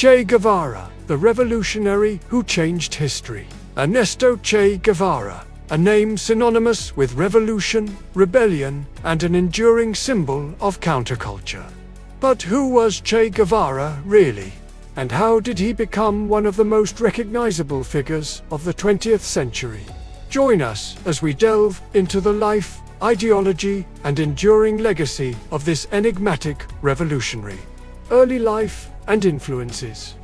Che Guevara, the revolutionary who changed history. Ernesto Che Guevara, a name synonymous with revolution, rebellion, and an enduring symbol of counterculture. But who was Che Guevara really? And how did he become one of the most recognizable figures of the 20th century? Join us as we delve into the life, ideology, and enduring legacy of this enigmatic revolutionary. Early life and influences.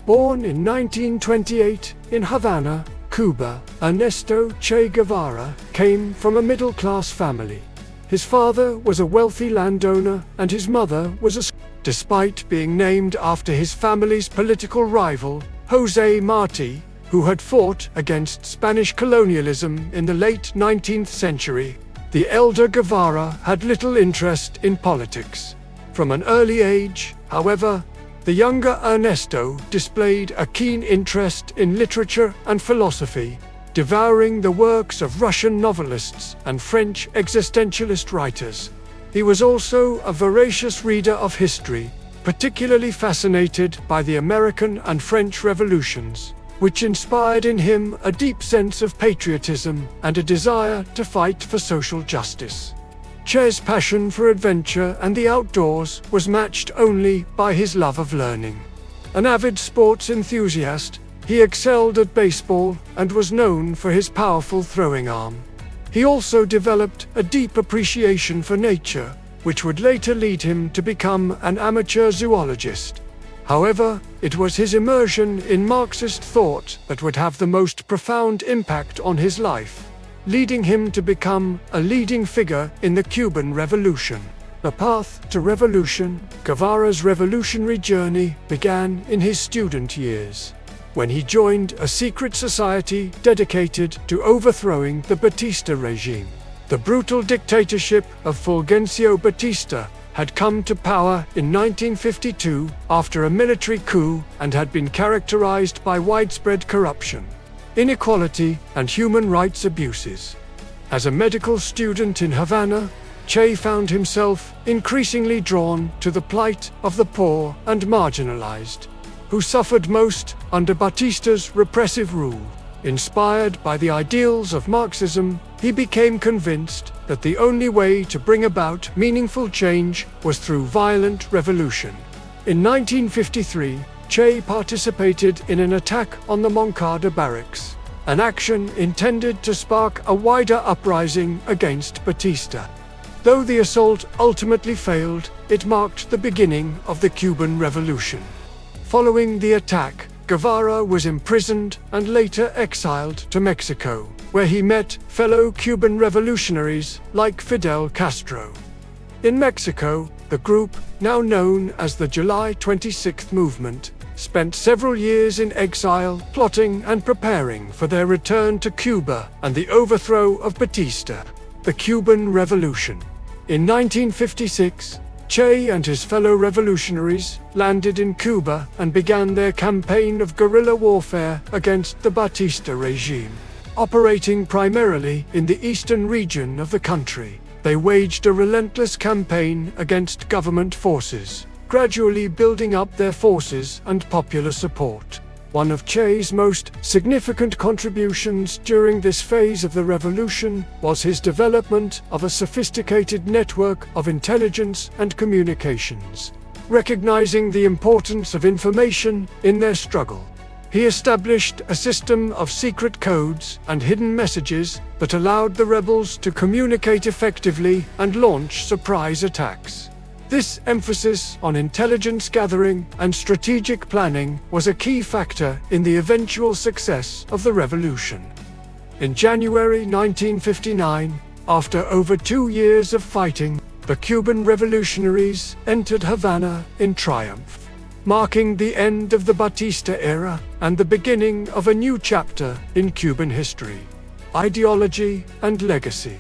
Born in 1928 in Havana, Cuba, Ernesto Che Guevara came from a middle-class family. His father was a wealthy landowner and his mother was a despite being named after his family's political rival, José Martí, who had fought against Spanish colonialism in the late 19th century. The elder Guevara had little interest in politics. From an early age, however, the younger Ernesto displayed a keen interest in literature and philosophy, devouring the works of Russian novelists and French existentialist writers. He was also a voracious reader of history, particularly fascinated by the American and French revolutions, which inspired in him a deep sense of patriotism and a desire to fight for social justice. Che's passion for adventure and the outdoors was matched only by his love of learning. An avid sports enthusiast, he excelled at baseball and was known for his powerful throwing arm. He also developed a deep appreciation for nature, which would later lead him to become an amateur zoologist. However, it was his immersion in Marxist thought that would have the most profound impact on his life, leading him to become a leading figure in the Cuban Revolution. The path to revolution. Guevara's revolutionary journey began in his student years, when he joined a secret society dedicated to overthrowing the Batista regime. The brutal dictatorship of Fulgencio Batista had come to power in 1952 after a military coup and had been characterized by widespread corruption, inequality, and human rights abuses. As a medical student in Havana, Che found himself increasingly drawn to the plight of the poor and marginalized, who suffered most under Batista's repressive rule. Inspired by the ideals of Marxism, he became convinced that the only way to bring about meaningful change was through violent revolution. In 1953, Che participated in an attack on the Moncada barracks, an action intended to spark a wider uprising against Batista. Though the assault ultimately failed, it marked the beginning of the Cuban Revolution. Following the attack, Guevara was imprisoned and later exiled to Mexico, where he met fellow Cuban revolutionaries like Fidel Castro. In Mexico, the group, now known as the July 26th Movement, spent several years in exile, plotting and preparing for their return to Cuba and the overthrow of Batista. The Cuban Revolution. In 1956, Che and his fellow revolutionaries landed in Cuba and began their campaign of guerrilla warfare against the Batista regime. Operating primarily in the eastern region of the country, they waged a relentless campaign against government forces, gradually building up their forces and popular support. One of Che's most significant contributions during this phase of the revolution was his development of a sophisticated network of intelligence and communications. Recognizing the importance of information in their struggle, he established a system of secret codes and hidden messages that allowed the rebels to communicate effectively and launch surprise attacks. This emphasis on intelligence gathering and strategic planning was a key factor in the eventual success of the revolution. In January 1959, after over 2 years of fighting, the Cuban revolutionaries entered Havana in triumph, marking the end of the Batista era and the beginning of a new chapter in Cuban history. Ideology and legacy.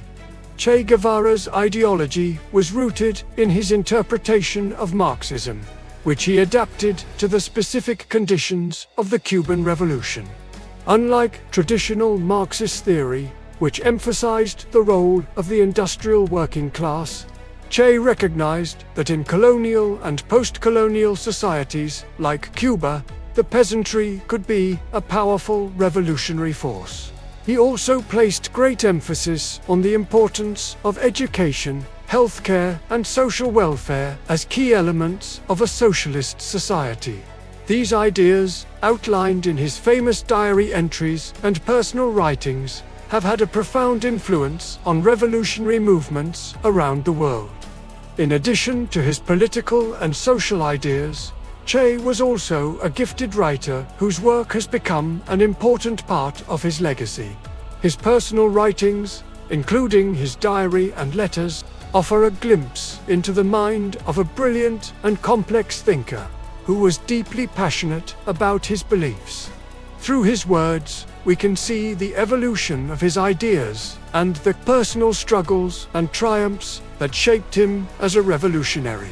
Che Guevara's ideology was rooted in his interpretation of Marxism, which he adapted to the specific conditions of the Cuban Revolution. Unlike traditional Marxist theory, which emphasized the role of the industrial working class, Che recognized that in colonial and post-colonial societies like Cuba, the peasantry could be a powerful revolutionary force. He also placed great emphasis on the importance of education, healthcare, and social welfare as key elements of a socialist society. These ideas, outlined in his famous diary entries and personal writings, have had a profound influence on revolutionary movements around the world. In addition to his political and social ideas, Che was also a gifted writer whose work has become an important part of his legacy. His personal writings, including his diary and letters, offer a glimpse into the mind of a brilliant and complex thinker who was deeply passionate about his beliefs. Through his words, we can see the evolution of his ideas and the personal struggles and triumphs that shaped him as a revolutionary.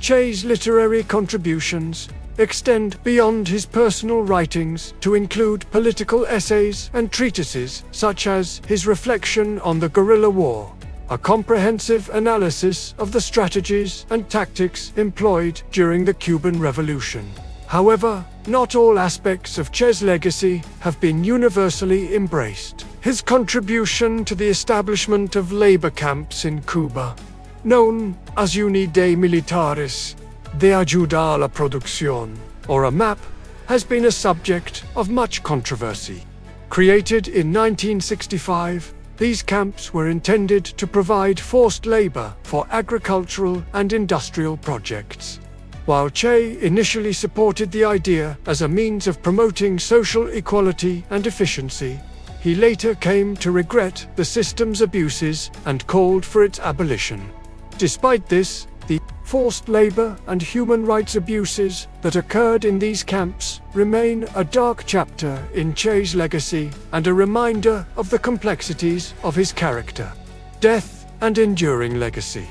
Che's literary contributions extend beyond his personal writings to include political essays and treatises such as his reflection on the guerrilla war, a comprehensive analysis of the strategies and tactics employed during the Cuban Revolution. However, not all aspects of Che's legacy have been universally embraced. His contribution to the establishment of labor camps in Cuba, known as Unidades Militares de Ayuda a la Producción, or a MAP, has been a subject of much controversy. Created in 1965, these camps were intended to provide forced labor for agricultural and industrial projects. While Che initially supported the idea as a means of promoting social equality and efficiency, he later came to regret the system's abuses and called for its abolition. Despite this, the forced labor and human rights abuses that occurred in these camps remain a dark chapter in Che's legacy and a reminder of the complexities of his character, death, and enduring legacy.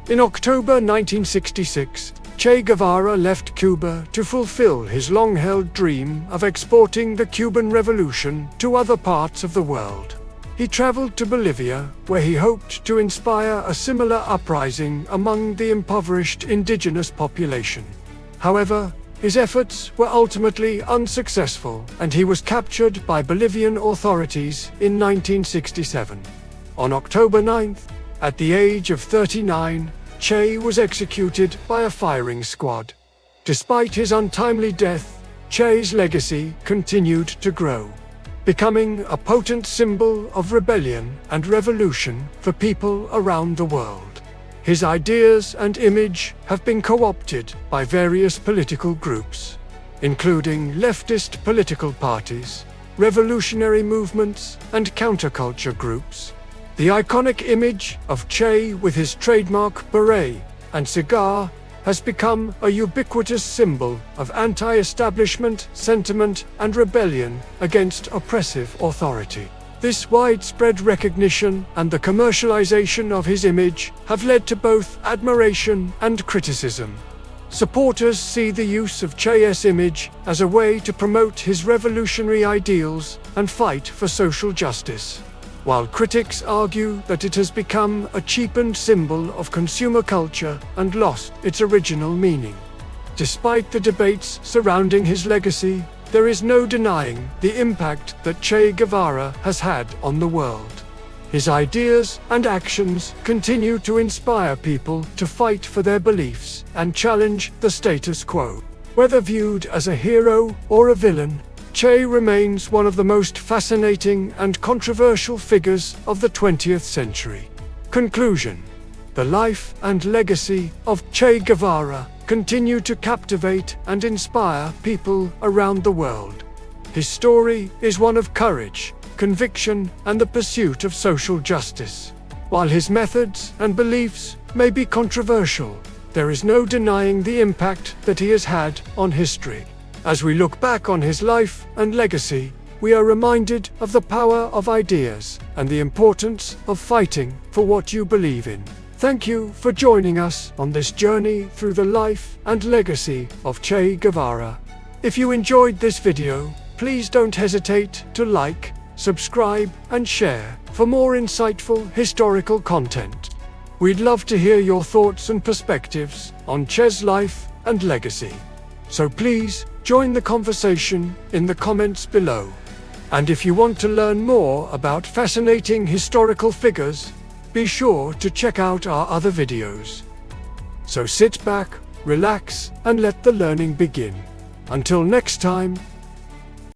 In October 1966, Che Guevara left Cuba to fulfill his long-held dream of exporting the Cuban Revolution to other parts of the world. He traveled to Bolivia, where he hoped to inspire a similar uprising among the impoverished indigenous population. However, his efforts were ultimately unsuccessful, and he was captured by Bolivian authorities in 1967. On October 9th, at the age of 39, Che was executed by a firing squad. Despite his untimely death, Che's legacy continued to grow, becoming a potent symbol of rebellion and revolution for people around the world. His ideas and image have been co-opted by various political groups, including leftist political parties, revolutionary movements, and counterculture groups. The iconic image of Che with his trademark beret and cigar has become a ubiquitous symbol of anti-establishment sentiment and rebellion against oppressive authority. This widespread recognition and the commercialization of his image have led to both admiration and criticism. Supporters see the use of Che's image as a way to promote his revolutionary ideals and fight for social justice, while critics argue that it has become a cheapened symbol of consumer culture and lost its original meaning. Despite the debates surrounding his legacy, there is no denying the impact that Che Guevara has had on the world. His ideas and actions continue to inspire people to fight for their beliefs and challenge the status quo. Whether viewed as a hero or a villain, Che remains one of the most fascinating and controversial figures of the 20th century. Conclusion: the life and legacy of Che Guevara continue to captivate and inspire people around the world. His story is one of courage, conviction, and the pursuit of social justice. While his methods and beliefs may be controversial, there is no denying the impact that he has had on history. As we look back on his life and legacy, we are reminded of the power of ideas and the importance of fighting for what you believe in. Thank you for joining us on this journey through the life and legacy of Che Guevara. If you enjoyed this video, please don't hesitate to like, subscribe, and share for more insightful historical content. We'd love to hear your thoughts and perspectives on Che's life and legacy. So please join the conversation in the comments below. And if you want to learn more about fascinating historical figures, be sure to check out our other videos. So sit back, relax, and let the learning begin. Until next time,